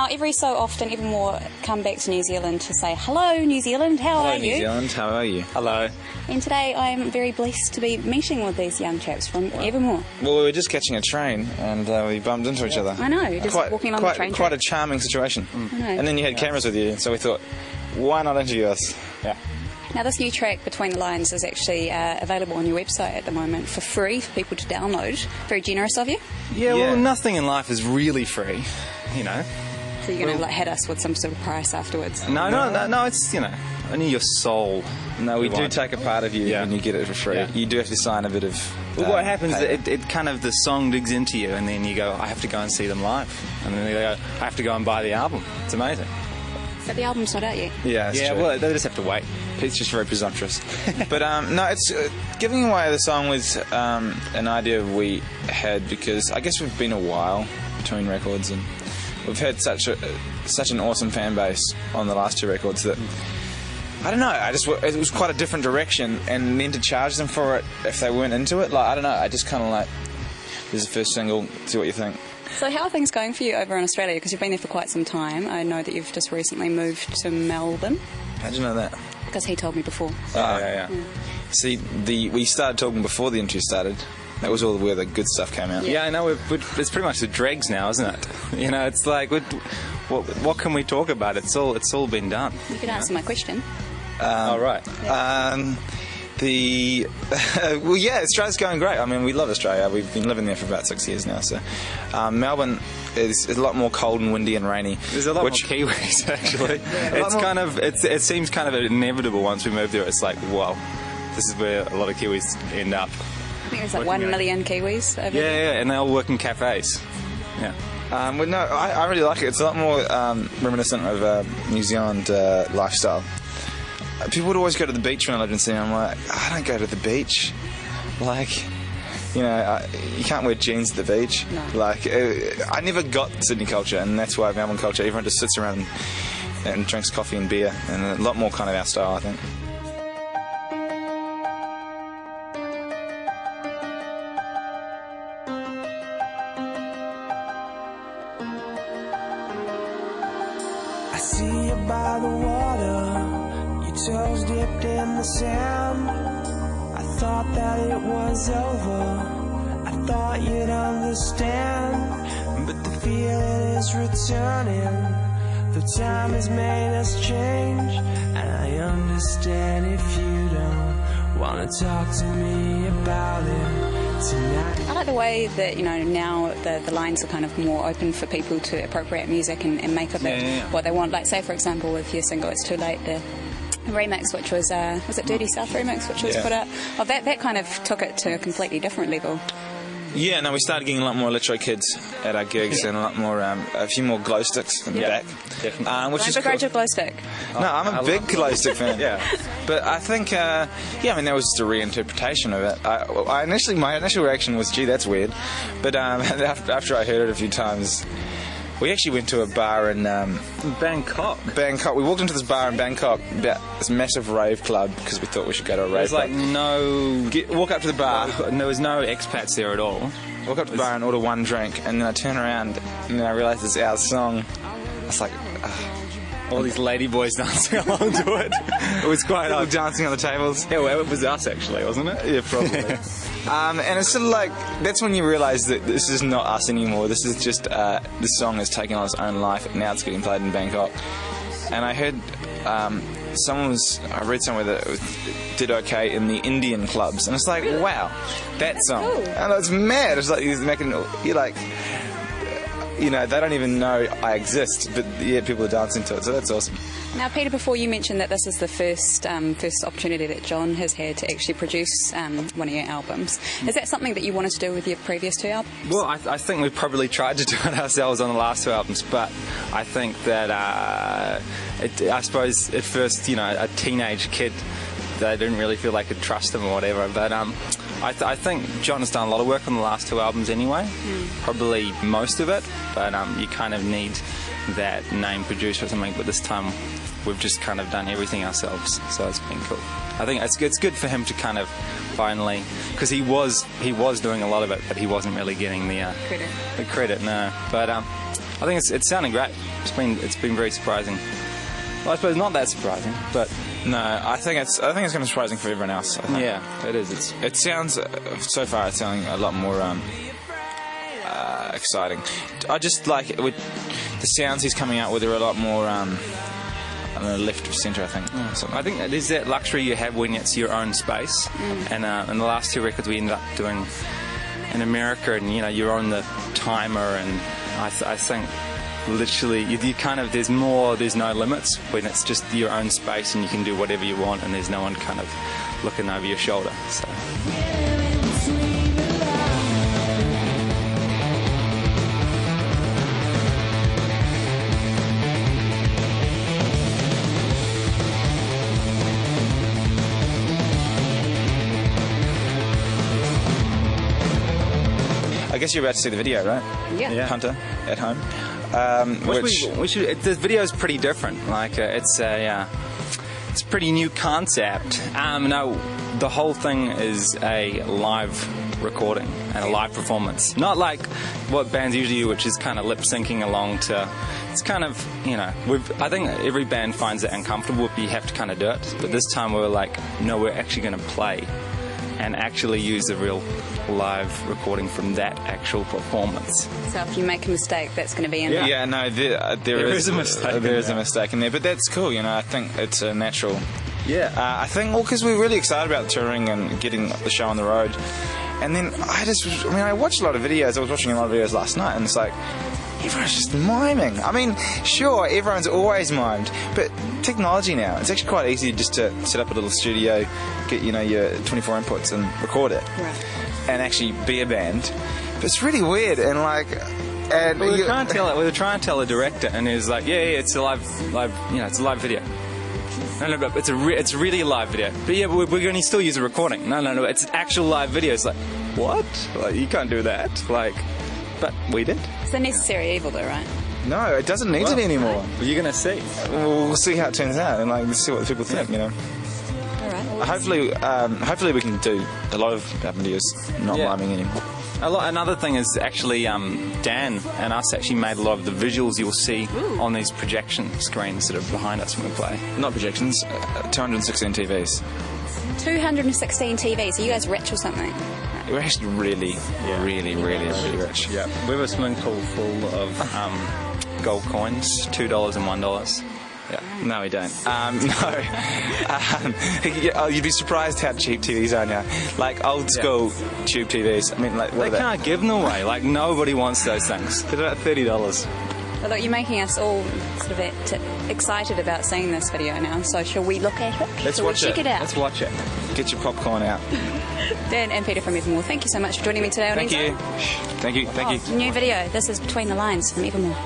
Now, every so often, Evermore come back to New Zealand to say, hello, New Zealand, how are you? Hello, New Zealand, how are you? Hello. And today I'm very blessed to be meeting with these young chaps from Evermore. Well, we were just catching a train and we bumped into each other. I know, just walking on the train Quite track. a charming situation. I know. And then you had cameras with you, so we thought, why not interview us? Yeah. Now, this new track, Between the Lines, is actually available on your website at the moment for free for people to download. Very generous of you. Yeah, well, nothing in life is really free, you know. So you're going to hit us with some sort of price afterwards. No, it's, you know, only your soul. No, we do take a part of you when you get it for free. Yeah. You do have to sign a bit of... Well, what happens is it kind of, the song digs into you and then you go, I have to go and see them live. And then they go, I have to go and buy the album. It's amazing. But the album's not out yet. Yeah, it's true. Well, they just have to wait. Pete's just very presumptuous. But no, it's giving away the song was an idea we had because I guess we've been a while between records and we've had such an awesome fan base on the last two records that I don't know. It was quite a different direction, and then to charge them for it if they weren't into it, like I don't know. I just kind of like, this is the first single. See what you think. So how are things going for you over in Australia? Because you've been there for quite some time. I know that you've just recently moved to Melbourne. How'd you know that? Because he told me before. Yeah. See, we started talking before the interview started. That was all where the good stuff came out. Yeah, I know. It's pretty much the dregs now, isn't it? You know, it's like, what can we talk about? It's all been done. You could answer my question. All right. Well, yeah, Australia's going great. I mean, we love Australia. We've been living there for about 6 years now. So, Melbourne is a lot more cold and windy and rainy. There's a lot more Kiwis, actually. It seems kind of inevitable once we move there. It's like, wow, this is where a lot of Kiwis end up. I think there's like 1 million Kiwis over there. Yeah, and they all work in cafes. Yeah. Well, no, I really like it. It's a lot more reminiscent of New Zealand lifestyle. People would always go to the beach when I lived in Sydney. I'm like, I don't go to the beach. Like, you know, you can't wear jeans at the beach. No. Like, I never got Sydney culture, and that's why Melbourne culture. Everyone just sits around and drinks coffee and beer, and a lot more kind of our style, I think. I see you by the water, your toes dipped in the sand. I thought that it was over, I thought you'd understand. But the feeling is returning, the time has made us change. And I understand if you don't wanna talk to me about it tonight. I like the way that, you know, now the lines are kind of more open for people to appropriate music and make of it what they want. Like, say, for example, with your single It's Too Late, the remix, which was it Dirty South remix, which was put out? Oh, that kind of took it to a completely different level. Yeah, no, we started getting a lot more electro kids at our gigs and a lot more, a few more glow sticks in the back. Which is Don't begrudge a glow stick. No, I'm a big glow stick fan. But I think, I mean, that was just a reinterpretation of it. My initial reaction was, gee, that's weird. But after I heard it a few times, we actually went to a bar in Bangkok. We walked into this bar in Bangkok, this massive rave club, because we thought we should go to a rave club. There's like walk up to the bar. There was no expats there at all. Walk up to the bar and order one drink, and then I turn around and then I realise it's our song. It's like... all these lady boys dancing along to it. It was quite odd. Dancing on the tables. Yeah, well, it was us, actually, wasn't it? Yeah, probably. And it's sort of like, that's when you realise that this is not us anymore. This is just, this song has taken on its own life. Now it's getting played in Bangkok. And I heard I read somewhere that it did okay in the Indian clubs. And it's like, wow, that song. Cool. And it's mad. It's like, you're like, you know, they don't even know I exist, but yeah, people are dancing to it, so that's awesome. Now, Peter, before you mentioned that this is the first opportunity that John has had to actually produce one of your albums, is that something that you wanted to do with your previous two albums? Well, I think we probably tried to do it ourselves on the last two albums, but I think that, I suppose at first, you know, a teenage kid, they didn't really feel they could trust him or whatever, but I think John has done a lot of work on the last two albums anyway, probably most of it, but you kind of need that name producer or something, but this time we've just kind of done everything ourselves, so it's been cool. I think it's good for him to kind of finally, because he was doing a lot of it, but he wasn't really getting the credit, no. But I think it's sounding great. It's been very surprising. Well, I suppose not that surprising, but No, I think it's going to be surprising for everyone else. I think. yeah, it is. It sounds so far. It's sounding a lot more exciting. I just like it with the sounds he's coming out with are a lot more left of centre. I think. I think there's that luxury you have when it's your own space. And in the last 2 records we ended up doing in America, and you're on the timer, and I think literally you kind of there's no limits when it's just your own space and you can do whatever you want and there's no one kind of looking over your shoulder. So. I guess you're about to see the video, right? Yeah. Hunter at home. We should. The video is pretty different. Like it's a pretty new concept. No, the whole thing is a live recording and a live performance. Not like what bands usually do, which is kind of lip syncing along to. It's kind of I think every band finds it uncomfortable if you have to kind of do it. But this time we were like, no, we're actually going to play and actually use the real live recording from that actual performance. So if you make a mistake, that's going to be in there. Yeah, no, there is a mistake. There is a mistake in there, but that's cool. I think it's a natural. Yeah. I think because we're really excited about touring and getting the show on the road, and then I watched a lot of videos. I was watching a lot of videos last night, and it's like everyone's just miming. I mean, sure, everyone's always mimed, but technology now, it's actually quite easy just to set up a little studio, get your 24 inputs and record it, Right. and actually be a band. But it's really weird, and we were trying to tell the director, and he was like, yeah, it's a live, it's a live video. No, but it's really a live video. But yeah, we're going to still use a recording. No, it's an actual live video. It's like, what? Like, you can't do that. But we did. It's a necessary evil, though, right? No, it doesn't need to be anymore. Well, you're going to see. We'll see how it turns out, and let's see what the people think. All right. Well, Hopefully we can do a lot of videos not miming anymore. Another thing is actually Dan and us actually made a lot of the visuals you'll see on these projection screens that are behind us when we play. Not projections, 216 TVs. 216 TVs. Are you guys rich or something? We're actually really rich. Yeah, we have a swimming pool full of gold coins, $2 and $1. Yeah. No, we don't. No. You'd be surprised how cheap TVs are now. Like old school tube TVs. I mean, they can't give them away. Like nobody wants those things. They're about $30. Well, look, you're making us all sort of excited about seeing this video now. So shall we look at it? Let's watch it. Check it out. Let's watch it. Get your popcorn out. Dan and Peter from Evermore, thank you so much for joining me today on Thank you. Thank you. New video. This is Between the Lines from Evermore.